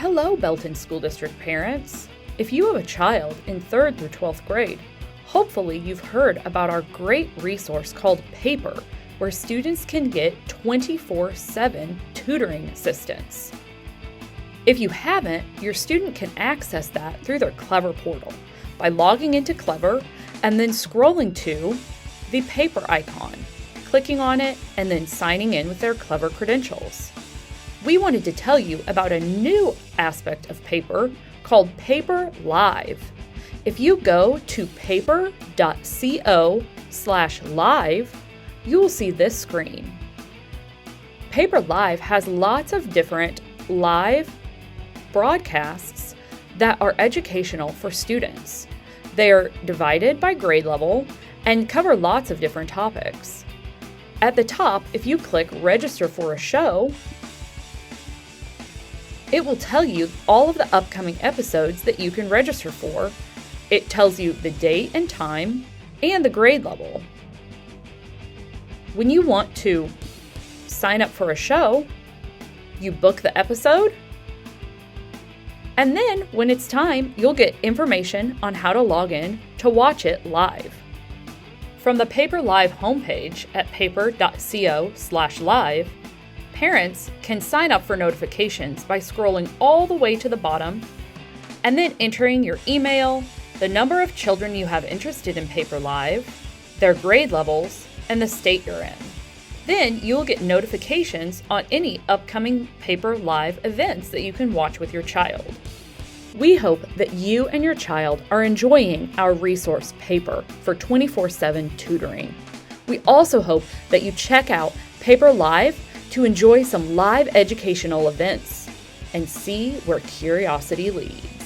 Hello, Belton School District parents. If you have a child in 3rd through 12th grade, hopefully you've heard about our great resource called Paper, where students can get 24/7 tutoring assistance. If you haven't, your student can access that through their Clever portal by logging into Clever and then scrolling to the Paper icon, clicking on it, and then signing in with their Clever credentials. We wanted to tell you about a new aspect of Paper called PaperLive. If you go to paper.co/live, you will see this screen. PaperLive has lots of different live broadcasts that are educational for students. They are divided by grade level and cover lots of different topics. At the top, if you click Register for a Show, it will tell you all of the upcoming episodes that you can register for. It tells you the date and time and the grade level. When you want to sign up for a show, you book the episode, and then when it's time, you'll get information on how to log in to watch it live. From the PaperLive homepage at paper.co/live, parents can sign up for notifications by scrolling all the way to the bottom and then entering your email, the number of children you have interested in PaperLive, their grade levels, and the state you're in. Then you'll get notifications on any upcoming PaperLive events that you can watch with your child. We hope that you and your child are enjoying our resource Paper for 24/7 tutoring. We also hope that you check out PaperLive to enjoy some live educational events and see where curiosity leads.